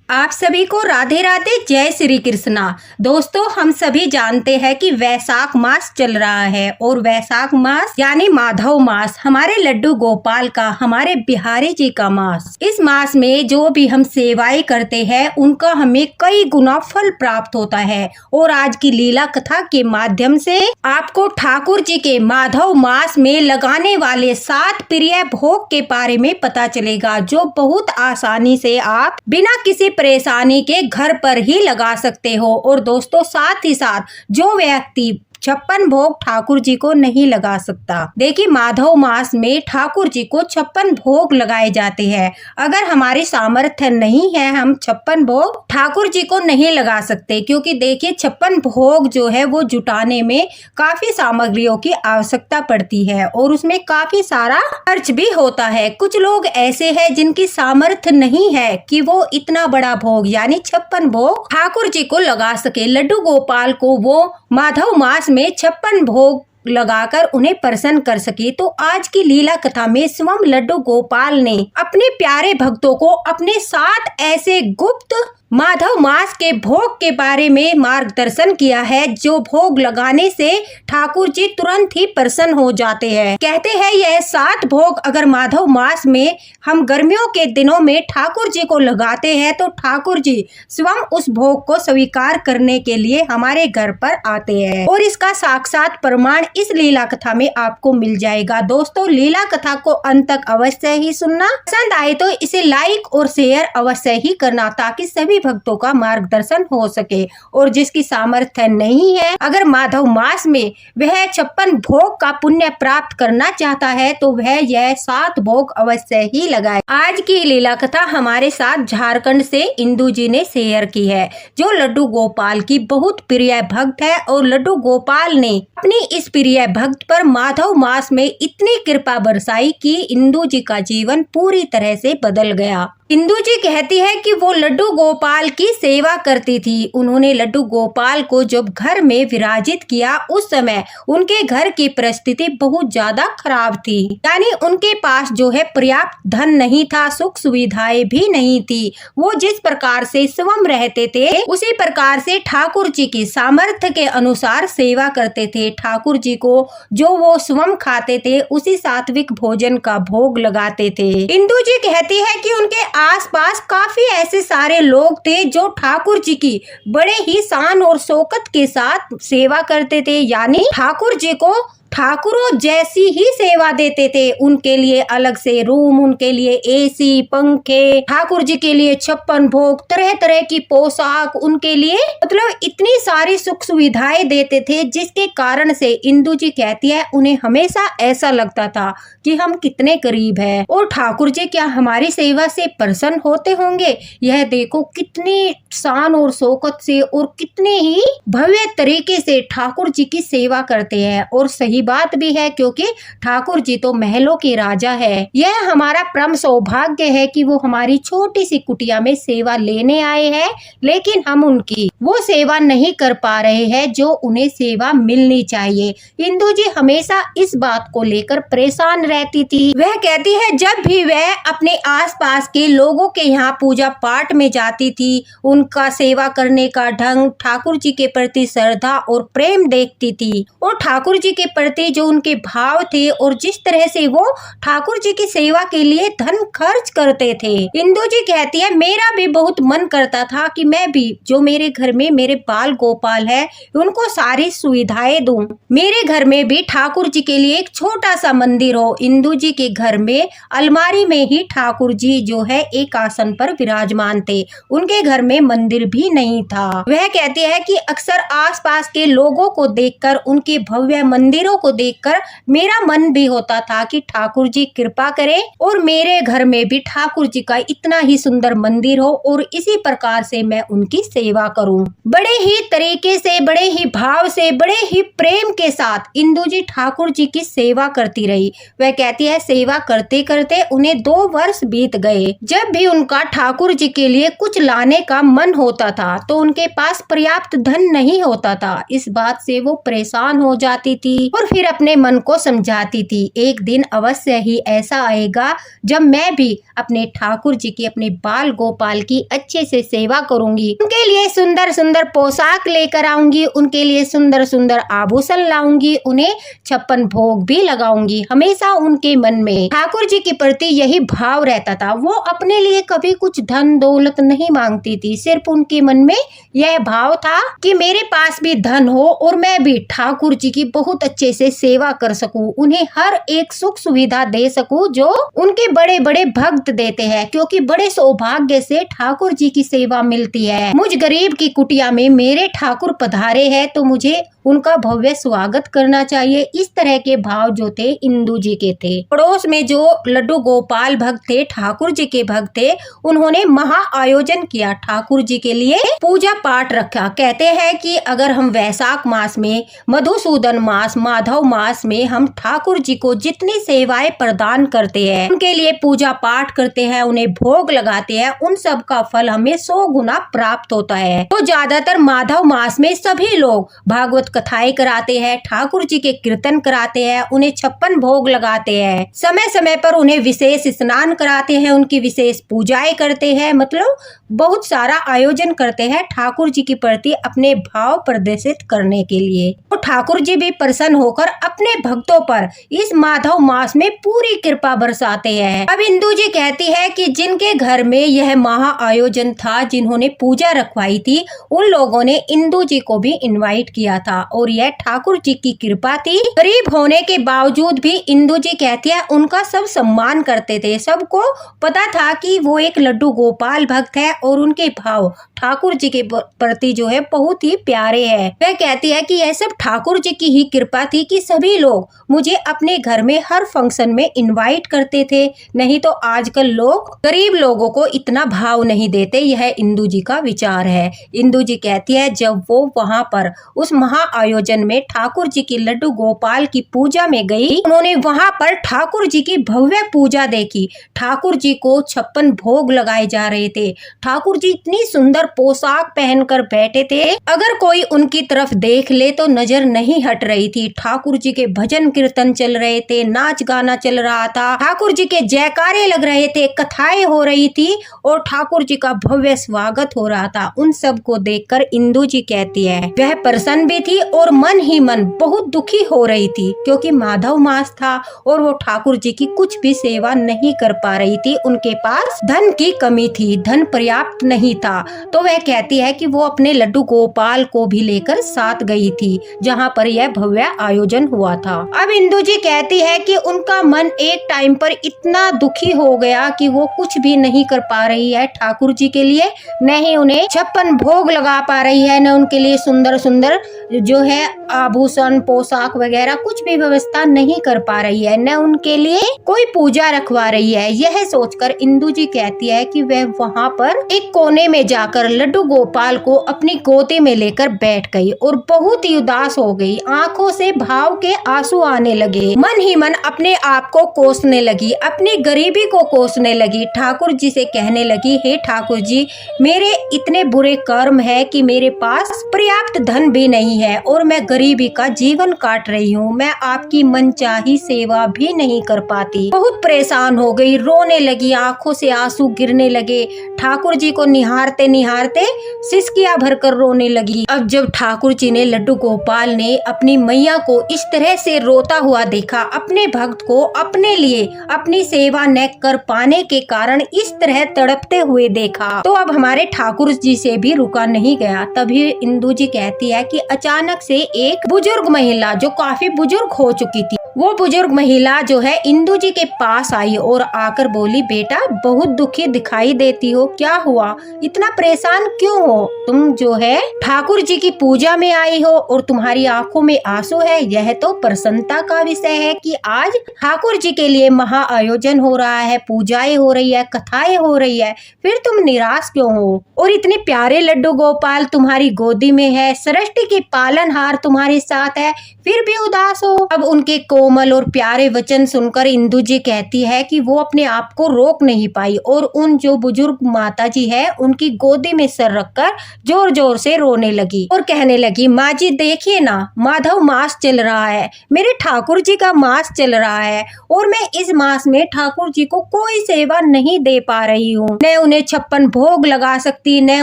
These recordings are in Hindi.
आप सभी को राधे राधे, जय श्री कृष्णा। दोस्तों, हम सभी जानते हैं कि वैशाख मास चल रहा है और वैशाख मास यानी माधव मास हमारे लड्डू गोपाल का, हमारे बिहारी जी का मास। इस मास में जो भी हम सेवाएं करते हैं उनका हमें कई गुना फल प्राप्त होता है। और आज की लीला कथा के माध्यम से आपको ठाकुर जी के माधव मास में लगाने वाले 7 प्रिय भोग के बारे में पता चलेगा, जो बहुत आसानी से आप बिना किसी परेशानी के घर पर ही लगा सकते हो। और दोस्तों, साथ ही साथ जो व्यक्ति 56 भोग ठाकुर जी को नहीं लगा सकता, देखिए माधव मास में ठाकुर जी को 56 भोग लगाए जाते हैं। अगर हमारी सामर्थ्य नहीं है, हम 56 भोग ठाकुर जी को नहीं लगा सकते, क्योंकि देखिए 56 भोग जो है वो जुटाने में काफी सामग्रियों की आवश्यकता पड़ती है और उसमें काफी सारा खर्च भी होता है। कुछ लोग ऐसे हैं जिनकी सामर्थ्य नहीं है कि वो इतना बड़ा भोग यानी 56 भोग ठाकुर जी को लगा सके। लड्डू गोपाल को वो माधव मास में 56 भोग लगाकर उन्हें प्रसन्न कर सके। तो आज की लीला कथा में स्वयं लड्डू गोपाल ने अपने प्यारे भक्तों को अपने 7 ऐसे गुप्त माधव मास के भोग के बारे में मार्गदर्शन किया है, जो भोग लगाने से ठाकुर जी तुरंत ही प्रसन्न हो जाते हैं। कहते हैं यह 7 भोग अगर माधव मास में हम गर्मियों के दिनों में ठाकुर जी को लगाते हैं तो ठाकुर जी स्वयं उस भोग को स्वीकार करने के लिए हमारे घर पर आते हैं। और इसका साक्षात प्रमाण इस लीला कथा में आपको मिल जाएगा। दोस्तों, लीला कथा को अंत तक अवश्य ही सुनना। पसंद आए तो इसे लाइक और शेयर अवश्य ही करना, ताकि सभी भक्तों का मार्गदर्शन हो सके। और जिसकी सामर्थ्य नहीं है, अगर माधव मास में वह 56 भोग का पुण्य प्राप्त करना चाहता है तो वह यह 7 भोग अवश्य ही लगाए। आज की लीला कथा हमारे साथ झारखंड से इंदू जी ने शेयर की है, जो लड्डू गोपाल की बहुत प्रिय भक्त है। और लड्डू गोपाल ने अपनी इस प्रिय भक्त पर माधव मास में इतनी कृपा बरसाई कि इंदू जी का जीवन पूरी तरह से बदल गया। इंदू जी कहती है कि वो लड्डू गोपाल की सेवा करती थी। उन्होंने लड्डू गोपाल को जब घर में विराजित किया, उस समय उनके घर की परिस्थिति बहुत ज्यादा खराब थी, यानी उनके पास जो है पर्याप्त धन नहीं था, सुख सुविधाएं भी नहीं थी। वो जिस प्रकार से स्वयं रहते थे उसी प्रकार से ठाकुर जी की सामर्थ्य के अनुसार सेवा करते थे। ठाकुर जी को जो वो स्वयं खाते थे उसी सात्विक भोजन का भोग लगाते थे। इंदू जी कहती है कि उनके आसपास काफी ऐसे सारे लोग थे जो ठाकुर जी की बड़े ही शान और शौकत के साथ सेवा करते थे, यानी ठाकुर जी को ठाकुरों जैसी ही सेवा देते थे। उनके लिए अलग से रूम, उनके लिए एसी, पंखे, ठाकुर जी के लिए 56 भोग, तरह तरह की पोशाक, उनके लिए मतलब इतनी सारी सुख सुविधाएं देते थे, जिसके कारण से इंदू जी कहती है उन्हें हमेशा ऐसा लगता था कि हम कितने करीब हैं और ठाकुर जी क्या हमारी सेवा से प्रसन्न होते होंगे। यह देखो कितनी शान और शौकत से और कितने ही भव्य तरीके से ठाकुर जी की सेवा करते हैं। और सही बात भी है, क्योंकि ठाकुर जी तो महलों के राजा है। यह हमारा परम सौभाग्य है कि वो हमारी छोटी सी कुटिया में सेवा लेने आए हैं, लेकिन हम उनकी वो सेवा नहीं कर पा रहे हैं जो उन्हें सेवा मिलनी चाहिए। इंदू जी हमेशा इस बात को लेकर परेशान रहती थी। वह कहती है जब भी वह अपने आसपास के लोगों के यहाँ पूजा पाठ में जाती थी, उनका सेवा करने का ढंग, ठाकुर जी के प्रति श्रद्धा और प्रेम देखती थी और ठाकुर जी के प्रति जो उनके भाव थे और जिस तरह से वो ठाकुर जी की सेवा के लिए धन खर्च करते थे। इंदू जी कहती है मेरा भी बहुत मन करता था कि मैं भी जो मेरे घर में मेरे बाल गोपाल है उनको सारी सुविधाएं दूं। मेरे घर में भी ठाकुर जी के लिए एक छोटा सा मंदिर हो। इंदू जी के घर में अलमारी में ही ठाकुर जी जो है एक आसन पर विराजमान थे, उनके घर में मंदिर भी नहीं था। वह कहती है कि अक्सर आसपास के लोगों को देखकर, उनके भव्य मंदिरों को देखकर मेरा मन भी होता था कि ठाकुर जी कृपा करें और मेरे घर में भी ठाकुर जी का इतना ही सुंदर मंदिर हो और इसी प्रकार से मैं उनकी सेवा करूं। बड़े ही तरीके से, बड़े ही भाव से, बड़े ही प्रेम के साथ इंदू जी ठाकुर जी की सेवा करती रही। वह कहती है सेवा करते करते उन्हें 2 वर्ष बीत गए। जब भी उनका ठाकुर जी के लिए कुछ लाने का मन होता था तो उनके पास पर्याप्त धन नहीं होता था। इस बात से वो परेशान हो जाती थी और फिर अपने मन को समझाती थी, एक दिन अवश्य ही ऐसा आएगा जब मैं भी अपने ठाकुर जी की, अपने बाल गोपाल की अच्छे से सेवा करूंगी, उनके लिए सुंदर सुंदर पोशाक लेकर आऊंगी, उनके लिए सुंदर सुंदर आभूषण लाऊंगी, उन्हें 56 भोग भी लगाऊंगी। हमेशा उनके मन में ठाकुर जी के प्रति यही भाव रहता था। वो अपने लिए कभी कुछ धन दौलत नहीं मांगती थी, सिर्फ उनके मन में यह भाव था कि मेरे पास भी धन हो और मैं भी ठाकुर जी की बहुत अच्छे से सेवा कर सकूं, उन्हें हर एक सुख सुविधा दे सकूं जो उनके बड़े बड़े भक्त देते हैं, क्योंकि बड़े सौभाग्य से ठाकुर जी की सेवा मिलती है। मुझ गरीब की कुटिया में मेरे ठाकुर पधारे हैं तो मुझे उनका भव्य स्वागत करना चाहिए। इस तरह के भाव जो थे इंदु जी के थे। पड़ोस में जो लड्डू गोपाल भक्त थे, ठाकुर जी के भक्त थे, उन्होंने महा आयोजन किया, ठाकुर जी के लिए पूजा पाठ रखा। कहते हैं कि अगर हम वैशाख मास में, मधुसूदन मास, माधव मास में हम ठाकुर जी को जितनी सेवाएं प्रदान करते हैं, उनके लिए पूजा पाठ करते हैं, उन्हें भोग लगाते हैं, उन सब का फल हमें 100 गुना प्राप्त होता है। तो ज्यादातर माधव मास में सभी लोग भागवत कथाएं कराते हैं, ठाकुर जी के कीर्तन कराते हैं, उन्हें 56 भोग लगाते हैं, समय समय पर उन्हें विशेष स्नान कराते हैं, उनकी विशेष पूजाएं करते हैं, मतलब बहुत सारा आयोजन करते हैं ठाकुर जी के प्रति अपने भाव प्रदर्शित करने के लिए। तो ठाकुर जी भी प्रसन्न होकर अपने भक्तों पर इस माधव मास में पूरी कृपा बरसाते हैं। अब इंदु जी कहती है कि जिनके घर में यह महा आयोजन था, जिन्होंने पूजा रखवाई थी, उन लोगों ने इंदु जी को भी इनवाइट किया था और यह ठाकुर जी की कृपा थी। गरीब होने के बावजूद भी इंदु जी कहती है उनका सब सम्मान करते थे। सबको पता था कि वो एक लड्डू गोपाल भक्त है और उनके भाव ठाकुर जी के प्रति जो है बहुत ही प्यारे हैं। वह कहती है कि यह सब ठाकुर जी की ही कृपा थी कि सभी लोग मुझे अपने घर में हर फंक्शन में इनवाइट करते थे, नहीं तो आजकल लोग गरीब लोगों को इतना भाव नहीं देते। यह इंदु जी का विचार है। इंदु जी कहती है जब वो वहां पर उस महा आयोजन में ठाकुर जी की लड्डू गोपाल की पूजा में गई, उन्होंने वहां पर ठाकुर जी की भव्य पूजा देखी। ठाकुर जी को 56 भोग लगाए जा रहे थे। ठाकुर जी इतनी सुंदर पोशाक पहनकर बैठे थे, अगर कोई उनकी तरफ देख ले तो नजर नहीं हट रही थी। ठाकुर जी के भजन कीर्तन चल रहे थे, नाच गाना चल रहा था, ठाकुर जी के जयकारे लग रहे थे, कथाएं हो रही थी और ठाकुर जी का भव्य स्वागत हो रहा था। उन सब को देखकर इंदु जी कहती है वह प्रसन्न भी थी और मन ही मन बहुत दुखी हो रही थी, क्योंकि माधव मास था और वो ठाकुर जी की कुछ भी सेवा नहीं कर पा रही थी। उनके पास धन की कमी थी, धन पर्याप्त नहीं था। तो वह कहती है कि वो अपने लड्डू गोपाल को भी लेकर साथ गई थी जहाँ पर यह भव्य आयोजन हुआ था। अब इंदु जी कहती है कि उनका मन एक टाइम पर इतना दुखी हो गया कि वो कुछ भी नहीं कर पा रही है ठाकुर जी के लिए, न ही उन्हें 56 भोग लगा पा रही है, न उनके लिए सुंदर सुंदर जो है आभूषण पोशाक वगैरह कुछ भी व्यवस्था नहीं कर पा रही है, न उनके लिए कोई पूजा रखवा रही है। यह सोचकर इंदु जी कहती है कि वह वहाँ पर एक कोने में जाकर लड्डू गोपाल को अपनी गोदी में लेकर बैठ गई और बहुत ही उदास हो गई। आंखों से भाव के आंसू आने लगे, मन ही मन अपने आप को कोसने लगी, अपनी गरीबी को कोसने लगी। ठाकुर जी से कहने लगी, हे ठाकुर जी, मेरे इतने बुरे कर्म है कि मेरे पास पर्याप्त धन भी नहीं है और मैं गरीबी का जीवन काट रही हूँ। मैं आपकी मनचाही सेवा भी नहीं कर पाती। बहुत परेशान हो गई, रोने लगी, आंखों से आंसू गिरने लगे। ठाकुर जी को निहारते निहारते सिसकियां भरकर रोने लगी। अब जब ठाकुर जी ने, लड्डू गोपाल ने अपनी मैया को इस तरह से रोता हुआ देखा, अपने भक्त को अपने लिए अपनी सेवा न कर पाने के कारण इस तरह तड़पते हुए देखा, तो अब हमारे ठाकुर जी से भी रुका नहीं गया। तभी इंदु जी कहती है कि अचानक से एक बुजुर्ग महिला जो काफी बुजुर्ग हो चुकी थी, वो बुजुर्ग महिला जो है इंदु जी के पास आई और आकर बोली, बेटा बहुत दुखी दिखाई देती हो, क्या हुआ, इतना परेशान क्यों हो? तुम जो है ठाकुर जी की पूजा में आई हो और तुम्हारी आंखों में आंसू है। यह तो प्रसन्नता का विषय है कि आज ठाकुर जी के लिए महा आयोजन हो रहा है, पूजाएं हो रही है, कथाएं हो रही है, फिर तुम निराश क्यों हो? और इतने प्यारे लड्डू गोपाल तुम्हारी गोदी में है, सृष्टि की पालनहार तुम्हारे साथ है, फिर भी उदास हो। अब उनके कोमल और प्यारे वचन सुनकर इंदु जी कहती है कि वो अपने आप को रोक नहीं पाई और उन जो बुजुर्ग माता जी है उनकी गोदी में सर रखकर जोर जोर से रोने लगी और कहने लगी, माँ जी देखिए ना, माधव मास चल रहा है, मेरे ठाकुर जी का मास चल रहा है और मैं इस मास में ठाकुर जी को कोई सेवा नहीं दे पा रही हूँ। न उन्हें 56 भोग लगा सकती, न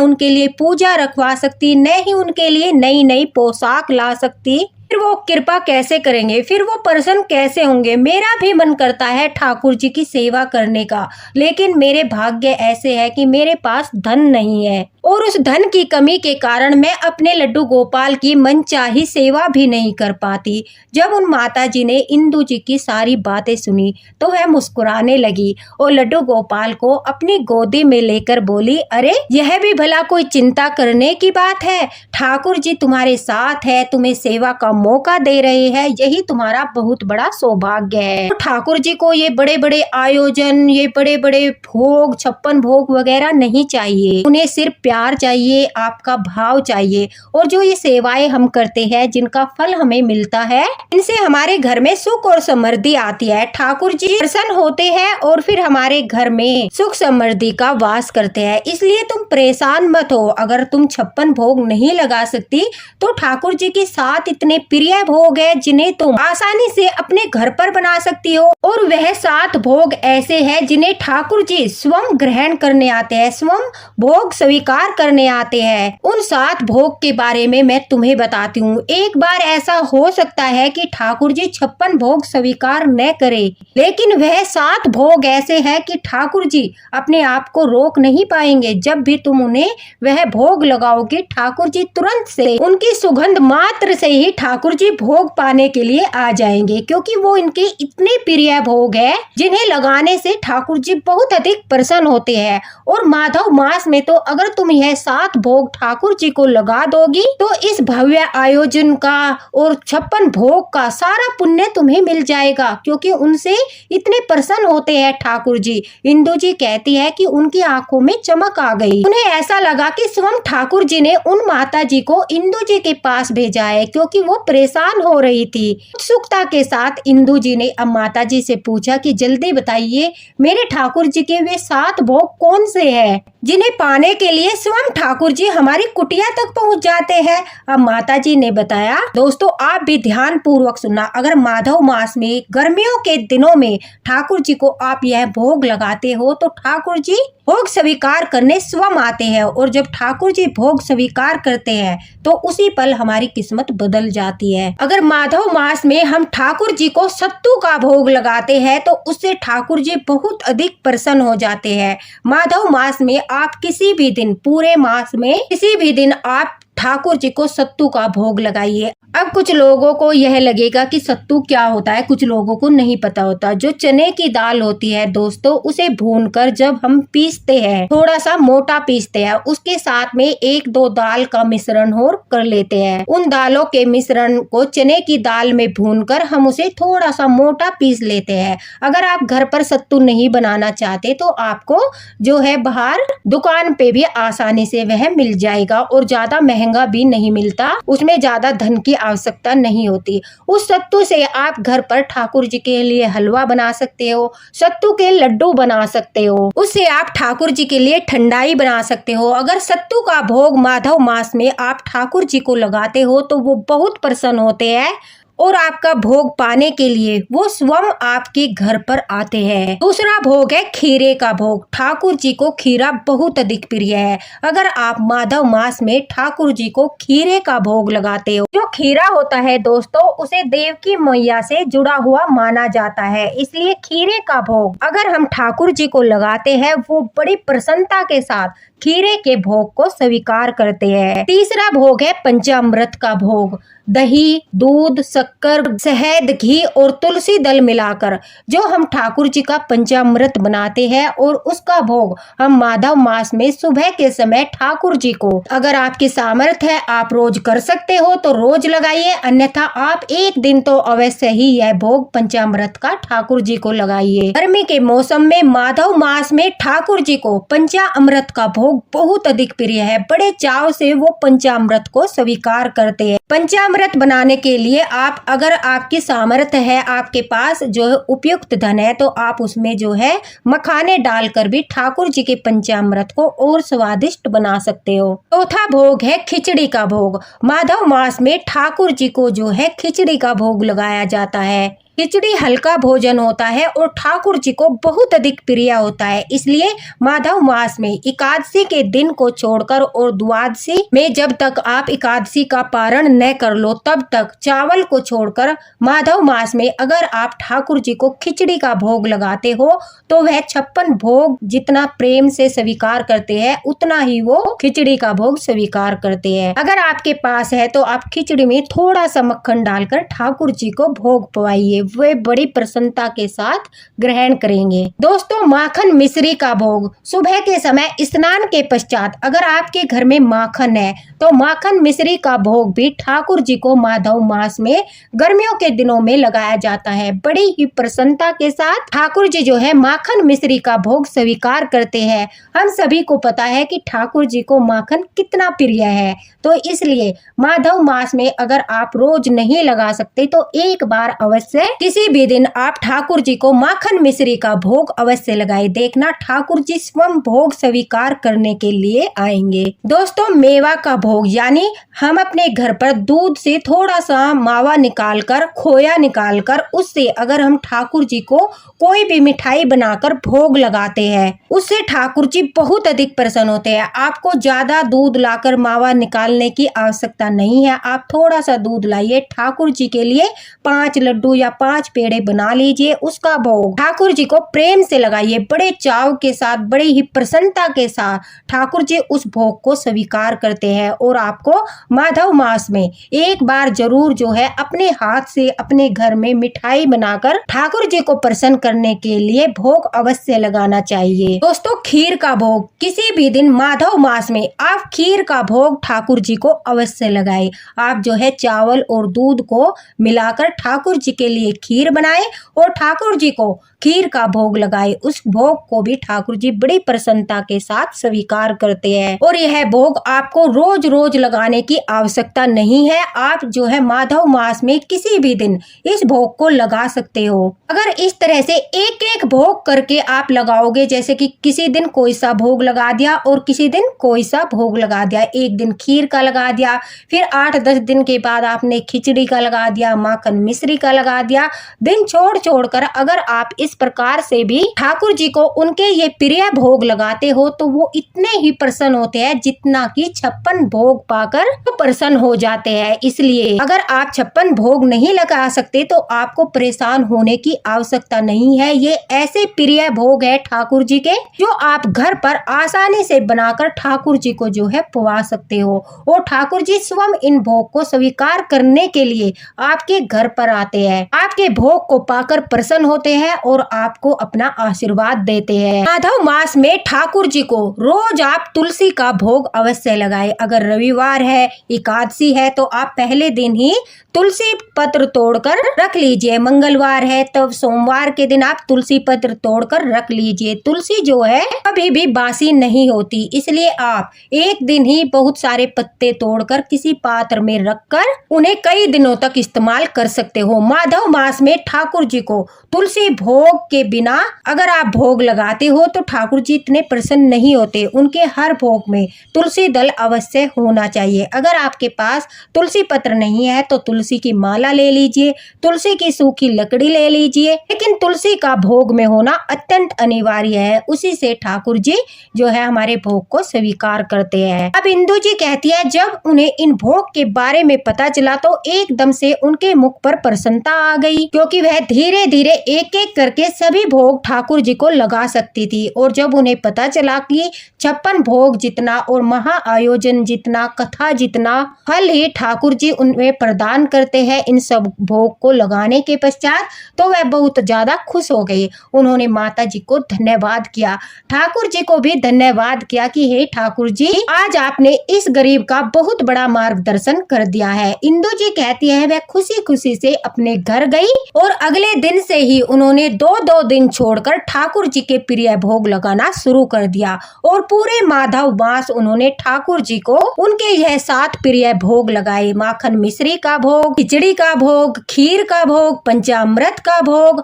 उनके लिए पूजा रखवा सकती, न ही उनके लिए नई नई पोशाक ला सकती। फिर वो कृपा कैसे करेंगे, फिर वो प्रसन्न कैसे होंगे। मेरा भी मन करता है ठाकुर जी की सेवा करने का, लेकिन मेरे भाग्य ऐसे है कि मेरे पास धन नहीं है और उस धन की कमी के कारण मैं अपने लड्डू गोपाल की मनचाही सेवा भी नहीं कर पाती। जब उन माता जी ने इंदु जी की सारी बातें सुनी तो वह मुस्कुराने लगी और लड्डू गोपाल को अपनी गोदी में लेकर बोली, अरे यह भी भला कोई चिंता करने की बात है। ठाकुर जी तुम्हारे साथ है, तुम्हें सेवा का मौका दे रहे हैं, यही तुम्हारा बहुत बड़ा सौभाग्य है। तो ठाकुर जी को ये बड़े बड़े आयोजन, ये बड़े बड़े भोग, 56 भोग वगैरह नहीं चाहिए। उन्हें सिर्फ प्यार चाहिए, आपका भाव चाहिए। और जो ये सेवाएं हम करते हैं, जिनका फल हमें मिलता है, इनसे हमारे घर में सुख और समृद्धि आती है। ठाकुर जी प्रसन्न होते हैं और फिर हमारे घर में सुख समृद्धि का वास करते हैं। इसलिए तुम परेशान मत हो। अगर तुम 56 भोग नहीं लगा सकती तो ठाकुर जी के साथ इतने प्रिय भोग है जिन्हें तुम आसानी से अपने घर पर बना सकती हो। और वह 7 भोग ऐसे हैं जिन्हें ठाकुर जी स्वयं ग्रहण करने आते हैं, स्वयं भोग स्वीकार करने आते हैं। उन 7 भोग के बारे में मैं तुम्हें बताती हूँ। एक बार ऐसा हो सकता है कि ठाकुर जी 56 भोग स्वीकार न करे, लेकिन वह 7 भोग ऐसे हैं कि ठाकुर जी अपने आप को रोक नहीं पाएंगे। जब भी तुम उन्हें वह भोग लगाओगे, ठाकुर जी तुरंत से उनकी सुगंध मात्र से ही ठाकुर जी भोग पाने के लिए आ जाएंगे, क्योंकि वो इनके इतने प्रिय भोग है जिन्हें लगाने से ठाकुर जी बहुत अधिक प्रसन्न होते हैं। और माधव मास में तो अगर तुम यह 7 भोग ठाकुर जी को लगा दोगी तो इस भव्य आयोजन का और 56 भोग का सारा पुण्य तुम्हें मिल जाएगा, क्योंकि उनसे इतने प्रसन्न होते हैं ठाकुर जी। इंदु जी कहती है कि उनकी आंखों में चमक आ गई। उन्हें ऐसा लगा कि स्वयं ठाकुर जी ने उन माता जी को इंदु जी के पास भेजा है, क्योंकि वो परेशान हो रही थी। उत्सुकता के साथ इंदु जी ने अब माता जी से पूछा कि जल्दी बताइए, मेरे ठाकुर जी के वे 7 भोग कौन से हैं जिन्हें पाने के लिए स्वयं ठाकुर जी हमारी कुटिया तक पहुंच जाते हैं। अब माता जी ने बताया। दोस्तों आप भी ध्यान पूर्वक सुनना। अगर माधव मास में गर्मियों के दिनों में ठाकुर जी को आप यह भोग लगाते हो तो ठाकुर जी भोग स्वीकार करने स्वयं आते हैं, और जब ठाकुर जी भोग स्वीकार करते हैं तो उसी पल हमारी किस्मत बदल जाती है। अगर माधव मास में हम ठाकुर जी को सत्तू का भोग लगाते हैं तो उससे ठाकुर जी बहुत अधिक प्रसन्न हो जाते हैं। माधव मास में आप किसी भी दिन, पूरे मास में किसी भी दिन आप ठाकुर जी को सत्तू का भोग लगाइए। अब कुछ लोगों को यह लगेगा कि सत्तू क्या होता है, कुछ लोगों को नहीं पता होता। जो चने की दाल होती है दोस्तों, उसे भूनकर जब हम पीसते हैं, थोड़ा सा मोटा पीसते हैं, उसके साथ में 1-2 दाल का मिश्रण और कर लेते हैं। उन दालों के मिश्रण को चने की दाल में भूनकर हम उसे थोड़ा सा मोटा पीस लेते हैं। अगर आप घर पर सत्तू नहीं बनाना चाहते तो आपको जो है बाहर दुकान पे भी आसानी से वह मिल जाएगा, और ज्यादा महंगा भी नहीं मिलता, उसमें ज्यादा धन की आवश्यकता नहीं होती। उस सत्तू से आप घर पर ठाकुर जी के लिए हलवा बना सकते हो, सत्तू के लड्डू बना सकते हो, उससे आप ठाकुर जी के लिए ठंडाई बना सकते हो। अगर सत्तू का भोग माधव मास में आप ठाकुर जी को लगाते हो तो वो बहुत प्रसन्न होते हैं और आपका भोग पाने के लिए वो स्वयं आपके घर पर आते हैं। दूसरा भोग है खीरे का भोग। ठाकुर जी को खीरा बहुत अधिक प्रिय है। अगर आप माधव मास में ठाकुर जी को खीरे का भोग लगाते हो, जो खीरा होता है दोस्तों, उसे देव की मैया से जुड़ा हुआ माना जाता है, इसलिए खीरे का भोग अगर हम ठाकुर जी को लगाते हैं वो बड़ी प्रसन्नता के साथ खीरे के भोग को स्वीकार करते हैं। तीसरा भोग है पंचामृत का भोग। दही, दूध, शक्कर, शहद, घी और तुलसी दल मिलाकर जो हम ठाकुर जी का पंचामृत बनाते हैं, और उसका भोग हम माधव मास में सुबह के समय ठाकुर जी को, अगर आपकी सामर्थ्य है आप रोज कर सकते हो तो रोज लगाइए, अन्यथा आप एक दिन तो अवश्य ही यह भोग पंचामृत का ठाकुर जी को लगाइए। गर्मी के मौसम में माधव मास में ठाकुर जी को पंचामृत का भोग भोग बहुत अधिक प्रिय है। बड़े चाव से वो पंचामृत को स्वीकार करते हैं। पंचामृत बनाने के लिए आप, अगर आपकी सामर्थ्य है, आपके पास जो है उपयुक्त धन है, तो आप उसमें जो है मखाने डालकर भी ठाकुर जी के पंचामृत को और स्वादिष्ट बना सकते हो। चौथा भोग है खिचड़ी का भोग। माधव मास में ठाकुर जी को जो है खिचड़ी का भोग लगाया जाता है। खिचड़ी हल्का भोजन होता है और ठाकुर जी को बहुत अधिक प्रिय होता है। इसलिए माधव मास में एकादशी के दिन को छोड़कर और द्वादशी में जब तक आप एकादशी का पारण न कर लो तब तक चावल को छोड़कर माधव मास में अगर आप ठाकुर जी को खिचड़ी का भोग लगाते हो तो वह 56 भोग जितना प्रेम से स्वीकार करते हैं उतना ही वो खिचड़ी का भोग स्वीकार करते हैं। अगर आपके पास है तो आप खिचड़ी में थोड़ा सा मक्खन डालकर ठाकुर जी को भोग पवाइए, वे बड़ी प्रसन्नता के साथ ग्रहण करेंगे। दोस्तों, माखन मिश्री का भोग सुबह के समय स्नान के पश्चात अगर आपके घर में माखन है तो माखन मिश्री का भोग भी ठाकुर जी को माधव मास में गर्मियों के दिनों में लगाया जाता है। बड़ी ही प्रसन्नता के साथ ठाकुर जी जो है माखन मिश्री का भोग स्वीकार करते हैं। हम सभी को पता है कि ठाकुर जी को माखन कितना प्रिय है, तो इसलिए माधव मास में अगर आप रोज नहीं लगा सकते तो एक बार अवश्य किसी भी दिन आप ठाकुर जी को माखन मिश्री का भोग अवश्य लगाए। देखना ठाकुर जी स्वयं भोग स्वीकार करने के लिए आएंगे। दोस्तों, मेवा का भोग यानी हम अपने घर पर दूध से थोड़ा सा मावा निकालकर, खोया निकालकर उससे अगर हम ठाकुर जी को कोई भी मिठाई बनाकर भोग लगाते हैं, उससे ठाकुर जी बहुत अधिक प्रसन्न होते हैं। आपको ज्यादा दूध लाकर मावा निकालने की आवश्यकता नहीं है। आप थोड़ा सा दूध लाइए, ठाकुर जी के लिए 5 लड्डू या 5 पेड़े बना लीजिए, उसका भोग ठाकुर जी को प्रेम से लगाइए। बड़े चाव के साथ, बड़ी ही प्रसन्नता के साथ ठाकुर जी उस भोग को स्वीकार करते हैं और आपको माधव मास में एक बार जरूर जो है अपने हाथ से अपने घर में मिठाई बनाकर ठाकुर जी को प्रसन्न करने के लिए भोग अवश्य लगाना चाहिए। दोस्तों, खीर का भोग किसी भी दिन माधव मास में आप खीर का भोग ठाकुर जी को अवश्य लगाए। आप जो है चावल और दूध को मिलाकर ठाकुर जी के लिए खीर बनाए और ठाकुर जी को खीर का भोग लगाए। उस भोग को भी ठाकुर जी बड़ी प्रसन्नता के साथ स्वीकार करते हैं और यह भोग आपको रोज रोज लगाने की आवश्यकता नहीं है। आप जो है माधव मास में किसी भी दिन इस भोग को लगा सकते हो। अगर इस तरह से एक एक भोग करके आप लगाओगे, जैसे कि किसी दिन कोई सा भोग लगा दिया और किसी दिन कोई सा भोग लगा दिया, एक दिन खीर का लगा दिया, फिर 8-10 दिन के बाद आपने खिचड़ी का लगा दिया, माखन मिश्री का लगा दिया, दिन छोड़ छोड़ कर अगर आप इस प्रकार से भी ठाकुर जी को उनके ये प्रिय भोग लगाते हो तो वो इतने ही प्रसन्न होते हैं जितना कि 56 भोग पाकर तो प्रसन्न हो जाते हैं। इसलिए अगर आप 56 भोग नहीं लगा सकते तो आपको परेशान होने की आवश्यकता नहीं है। ये ऐसे प्रिय भोग है ठाकुर जी के जो आप घर पर आसानी से बनाकर ठाकुर जी को जो है पवा सकते हो और ठाकुर जी स्वयं इन भोग को स्वीकार करने के लिए आपके घर पर आते हैं, आपके भोग को पाकर प्रसन्न होते हैं और आपको अपना आशीर्वाद देते हैं। माधव मास में ठाकुर जी को रोज आप तुलसी का भोग अवश्य लगाए। अगर रविवार है, एकादशी है तो आप पहले दिन ही तुलसी पत्र तोड़कर रख लीजिए। मंगलवार है तब सोमवार के दिन आप तुलसी पत्र तोड़कर रख लीजिए। तुलसी जो है कभी भी बासी नहीं होती, इसलिए आप एक दिन ही बहुत सारे पत्ते तोड़कर किसी पात्र में रखकर उन्हें कई दिनों तक इस्तेमाल कर सकते हो। माधव मास में ठाकुर जी को तुलसी भोग के बिना अगर आप भोग लगाते हो तो ठाकुर जी इतने प्रसन्न नहीं होते। उनके हर भोग में तुलसी दल अवश्य होना चाहिए। अगर आपके पास तुलसी पत्र नहीं है तो तुलसी की माला ले लीजिए, तुलसी की सूखी लकड़ी ले लीजिए, लेकिन तुलसी का भोग में होना अत्यंत अनिवार्य है। उसी से ठाकुर जी जो है हमारे भोग को स्वीकार करते हैं। अब इंदु जी कहती है जब उन्हें इन भोग के बारे में पता चला तो एकदम से उनके मुख पर प्रसन्नता आ गई, क्योंकि वह धीरे धीरे एक एक करके सभी भोग ठाकुर जी को लगा सकती थी। और जब उन्हें पता चला कि 56 भोग जितना और महा आयोजन जितना, कथा जितना फल ही ठाकुर जी उनमें प्रदान करते हैं इन सब भोग को लगाने के पश्चात, तो वह बहुत ज्यादा खुश हो गई। उन्होंने माता जी को धन्यवाद किया, ठाकुर जी को भी धन्यवाद किया कि हे ठाकुर जी, आज आपने इस गरीब का बहुत बड़ा मार्गदर्शन कर दिया है। इंदु जी कहती है वह खुशी खुशी से अपने घर गई और अगले दिन से ही उन्होंने दो दिन छोड़कर ठाकुर जी के प्रिय भोग लगाना शुरू कर दिया और पूरे माधव मास उन्होंने ठाकुर जी को उनके यह 7 प्रिय भोग लगाए। माखन मिश्री का भोग, खिचड़ी का भोग, खीर का भोग, पंचामृत का भोग,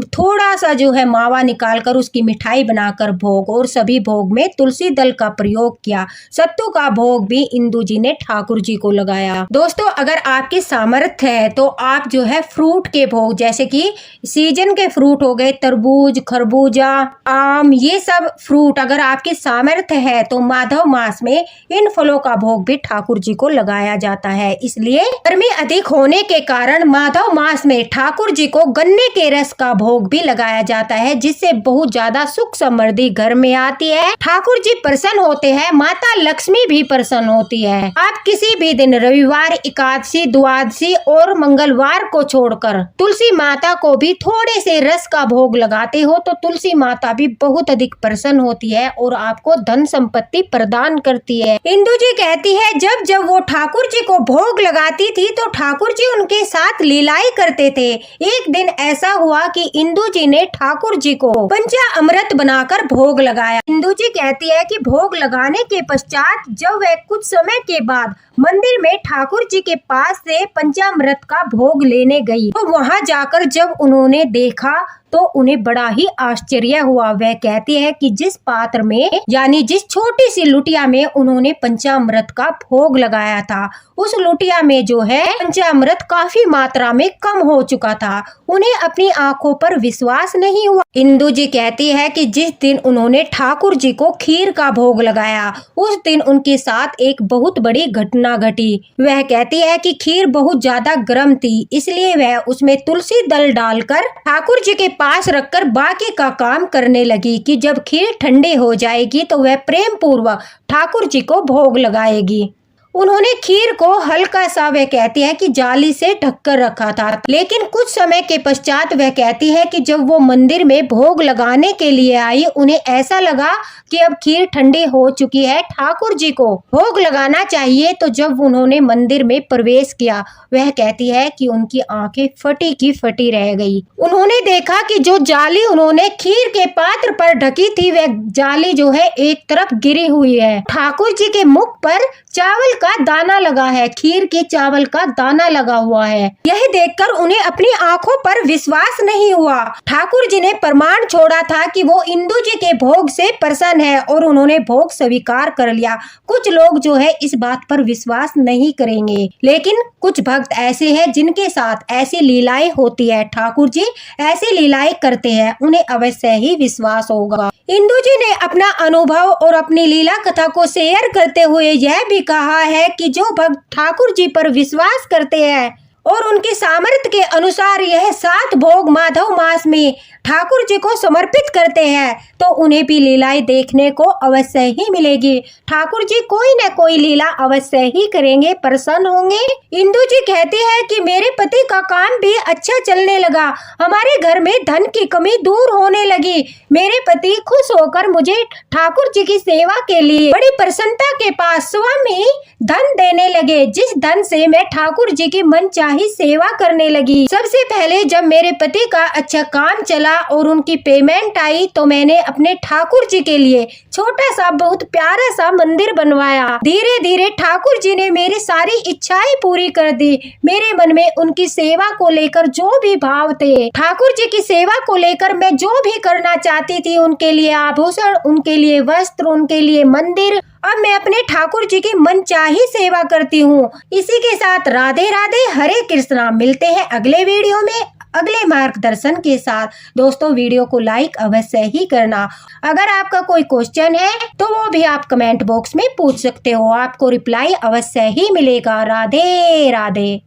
थोड़ा सा जो है मावा निकालकर उसकी मिठाई बनाकर भोग, और सभी भोग में तुलसी दल का प्रयोग किया। सत्तू का भोग भी इंदु जी ने ठाकुर जी को लगाया। दोस्तों, अगर आपकी सामर्थ्य है तो आप जो है फ्रूट के भोग, जैसे कि सीजन के फ्रूट हो गए, तरबूज, खरबूजा, आम, ये सब फ्रूट अगर आपकी सामर्थ्य है तो माधव मास में इन फलों का भोग भी ठाकुर जी को लगाया जाता है। इसलिए गर्मी अधिक होने के कारण माधव मास में ठाकुर जी को गन्ने के रस का भोग भी लगाया जाता है, जिससे बहुत ज्यादा सुख समृद्धि घर में आती है। ठाकुर जी प्रसन्न होते हैं, माता लक्ष्मी भी प्रसन्न होती है। आप किसी भी दिन रविवार, एकादशी, द्वादशी और मंगलवार को छोड़कर तुलसी माता को भी थोड़े से रस का भोग लगाते हो तो तुलसी माता भी बहुत अधिक प्रसन्न होती है और आपको धन संपत्ति प्रदान करती है। इंदु जी कहती है जब जब वो ठाकुर जी को भोग लगाती थी तो ठाकुर जी उनके साथ लीलाएं करते थे। एक दिन ऐसा हुआ कि इंदु जी ने ठाकुर जी को पंचामृत बनाकर भोग लगाया। इंदु जी कहती है कि भोग लगाने के पश्चात जब वह कुछ समय के बाद मंदिर में ठाकुर जी के पास से पंचामृत का भोग लेने गई तो वहां जाकर जब उन्होंने देखा तो उन्हें बड़ा ही आश्चर्य हुआ। वह कहती है कि जिस पात्र में यानी जिस छोटी सी लुटिया में उन्होंने पंचामृत का भोग लगाया था उस लुटिया में जो है पंचामृत काफी मात्रा में कम हो चुका था। उन्हें अपनी आंखों पर विश्वास नहीं हुआ। इंदु जी कहती है कि जिस दिन उन्होंने ठाकुर जी को खीर का भोग लगाया उस दिन उनके साथ एक बहुत बड़ी घटना घटी। वह कहती है कि खीर बहुत ज्यादा गर्म थी, इसलिए वह उसमें तुलसी दल डालकर ठाकुर जी के पास रखकर बाकी का काम करने लगी कि जब खीर ठंडी हो जाएगी तो वह प्रेम पूर्वक ठाकुर जी को भोग लगाएगी। उन्होंने खीर को हल्का सा, वह कहती है कि जाली से ढककर रखा था, लेकिन कुछ समय के पश्चात वह कहती है कि जब वो मंदिर में भोग लगाने के लिए आई उन्हें ऐसा लगा कि अब खीर ठंडी हो चुकी है, ठाकुर जी को भोग लगाना चाहिए। तो जब उन्होंने मंदिर में प्रवेश किया वह कहती है कि उनकी आंखें फटी की फटी रह गई। उन्होंने देखा कि जो जाली उन्होंने खीर के पात्र पर ढकी थी वह जाली जो है एक तरफ गिरी हुई है। ठाकुर जी के मुख पर चावल का दाना लगा है, खीर के चावल का दाना लगा हुआ है। यह देखकर उन्हें अपनी आंखों पर विश्वास नहीं हुआ। ठाकुर जी ने प्रमाण छोड़ा था कि वो इंदु जी के भोग से प्रसन्न है और उन्होंने भोग स्वीकार कर लिया। कुछ लोग जो है इस बात पर विश्वास नहीं करेंगे, लेकिन कुछ भक्त ऐसे हैं जिनके साथ ऐसी लीलाएं होती है। ठाकुर जी ऐसी लीलाएं करते हैं, उन्हें अवश्य ही विश्वास होगा। इंदु जी ने अपना अनुभव और अपनी लीला कथा को शेयर करते हुए यह भी कहा है कि जो भक्त ठाकुर जी पर विश्वास करते हैं और उनके सामर्थ्य के अनुसार यह 7 भोग माधव मास में ठाकुर जी को समर्पित करते हैं तो उन्हें भी लीलाएं देखने को अवश्य ही मिलेगी। ठाकुर जी कोई न कोई लीला अवश्य ही करेंगे, प्रसन्न होंगे। इंदु जी कहती है कि मेरे पति का काम भी अच्छा चलने लगा, हमारे घर में धन की कमी दूर होने लगी। मेरे पति खुश होकर मुझे ठाकुर जी की सेवा के लिए बड़ी प्रसन्नता के पास स्वामी धन देने लगे, जिस धन से मैं ठाकुर जी की मनचाही सेवा करने लगी। सबसे पहले जब मेरे पति का अच्छा काम चला और उनकी पेमेंट आई तो मैंने अपने ठाकुर जी के लिए छोटा सा बहुत प्यारा सा मंदिर बनवाया। धीरे धीरे ठाकुर जी ने मेरी सारी इच्छाएं पूरी कर दी। मेरे मन में उनकी सेवा को लेकर जो भी भाव थे, ठाकुर जी की सेवा को लेकर मैं जो भी करना चाहती थी, उनके लिए आभूषण, उनके लिए वस्त्र, उनके लिए मंदिर, अब मैं अपने ठाकुर जी की मनचाही सेवा करती हूँ। इसी के साथ राधे राधे, हरे कृष्णा। मिलते हैं अगले वीडियो में अगले मार्गदर्शन के साथ। दोस्तों, वीडियो को लाइक अवश्य ही करना। अगर आपका कोई क्वेश्चन है तो वो भी आप कमेंट बॉक्स में पूछ सकते हो, आपको रिप्लाई अवश्य ही मिलेगा। राधे राधे।